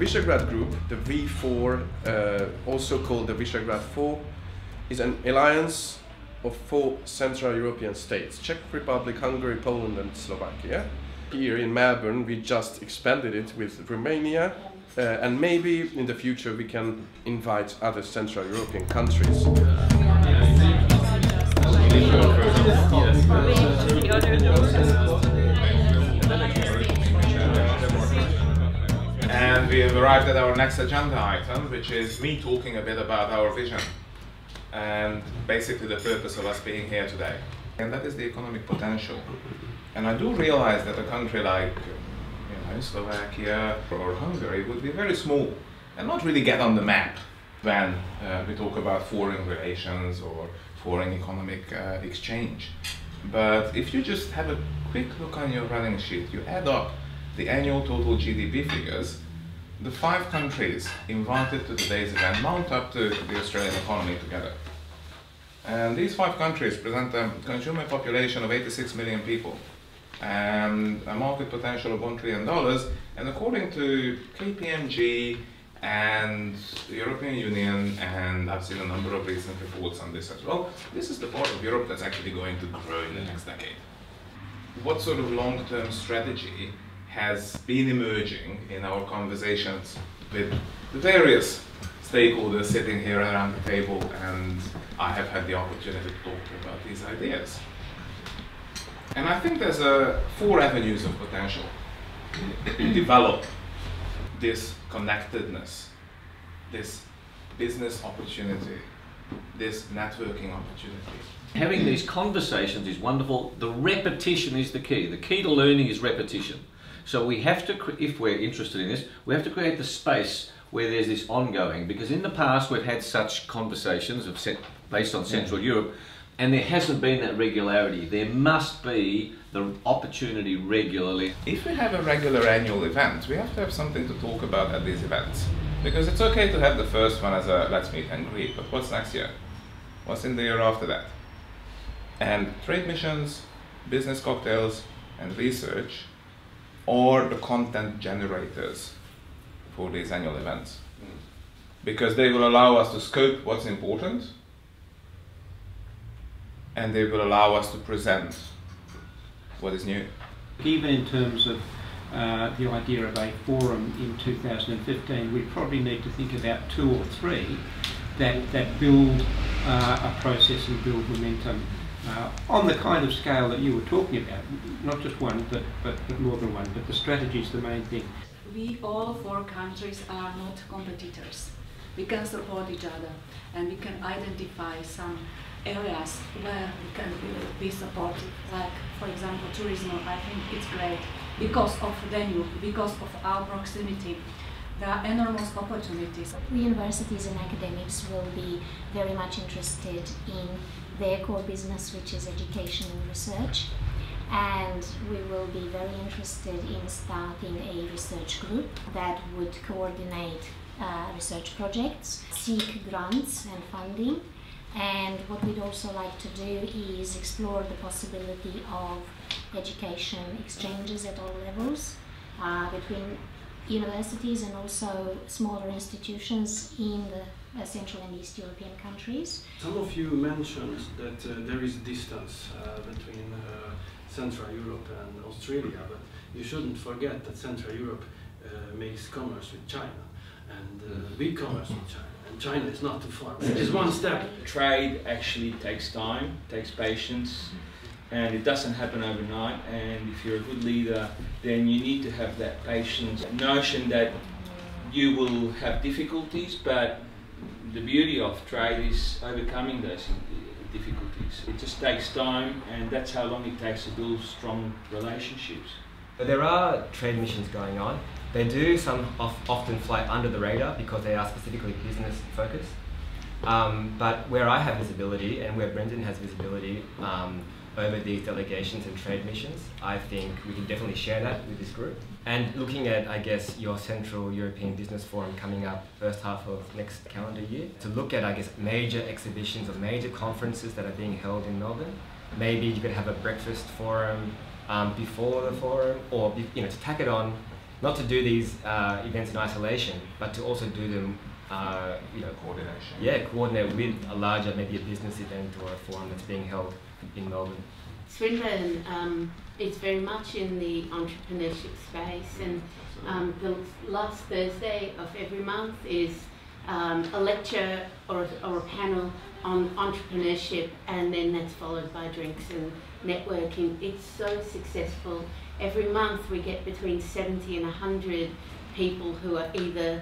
Visegrad Group, the V4, also called the Visegrad 4, is an alliance of 4 Central European states: Czech Republic, Hungary, Poland and Slovakia. Here in Melbourne we just expanded it with Romania, and maybe in the future we can invite other Central European countries. And we have arrived at our next agenda item, which is me talking a bit about our vision and basically the purpose of us being here today. And that is the economic potential. And I do realize that a country like Slovakia or Hungary would be very small and not really get on the map when we talk about foreign relations or foreign economic exchange. But if you just have a quick look on your running sheet, you add up the annual total GDP figures, the 5 countries invited to today's event mount up to the Australian economy together. And these 5 countries present a consumer population of 86 million people and a market potential of $1 trillion. And according to KPMG and the European Union, and I've seen a number of recent reports on this as well, this is the part of Europe that's actually going to grow in the next decade. What sort of long-term strategy has been emerging in our conversations with the various stakeholders sitting here around the table, and I have had the opportunity to talk about these ideas. And I think there's 4 avenues of potential to develop this connectedness, this business opportunity, this networking opportunity. Having these conversations is wonderful. The repetition is the key. The key to learning is repetition. So we have to, if we're interested in this, we have to create the space where there's this ongoing, because in the past we've had such conversations based on Central Europe, and there hasn't been that regularity. There must be the opportunity regularly. If we have a regular annual event, we have to have something to talk about at these events. Because it's okay to have the first one as a let's meet and greet, but what's next year? What's in the year after that? And trade missions, business cocktails, and research are the content generators for these annual events. Because they will allow us to scope what's important, and they will allow us to present what is new. Even in terms of the idea of a forum in 2015, we probably need to think about 2 or 3 that build a process and build momentum on the kind of scale that you were talking about. Not just one, but more than one, but the strategy is the main thing. We all 4 countries are not competitors. We can support each other, and we can identify some areas where we can be supportive, like for example tourism. I think it's great because of venue, because of our proximity. There are enormous opportunities. Universities and academics will be very much interested in their core business, which is education and research, and we will be very interested in starting a research group that would coordinate research projects, seek grants and funding. And what we'd also like to do is explore the possibility of education exchanges at all levels between universities and also smaller institutions in the Central and East European countries. Some of you mentioned that there is a distance between Central Europe and Australia, but you shouldn't forget that Central Europe makes commerce with China, and we commerce with China. And China is not too far. It is one step. Trade actually takes time, takes patience, and it doesn't happen overnight. And if you're a good leader, then you need to have that patience, notion that you will have difficulties, but the beauty of trade is overcoming those difficulties. It just takes time, and that's how long it takes to build strong relationships. There are trade missions going on. They do often fly under the radar because they are specifically business focused. But where I have visibility and where Brendan has visibility over these delegations and trade missions, I think we can definitely share that with this group. And looking at, I guess, your Central European Business Forum coming up first half of next calendar year, to look at, I guess, major exhibitions or major conferences that are being held in Melbourne. Maybe you could have a breakfast forum before the forum, or to tack it on not to do these events in isolation, but to also do them, Coordination. Yeah, coordinate with a larger, maybe a business event or a forum that's being held in Melbourne. Swinburne is very much in the entrepreneurship space, and the last Thursday of every month is a lecture or a panel on entrepreneurship, and then that's followed by drinks and networking. It's so successful. Every month we get between 70 and 100 people who are either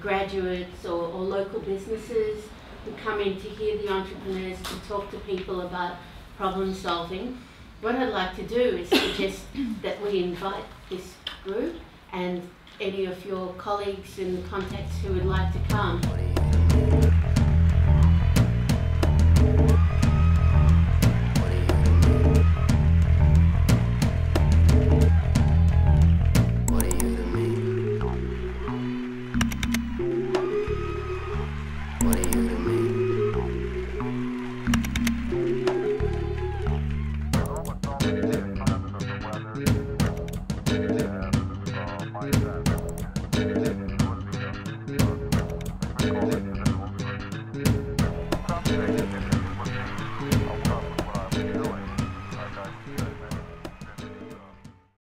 graduates or local businesses who come in to hear the entrepreneurs, to talk to people about problem solving. What I'd like to do is suggest that we invite this group and any of your colleagues and contacts who would like to come.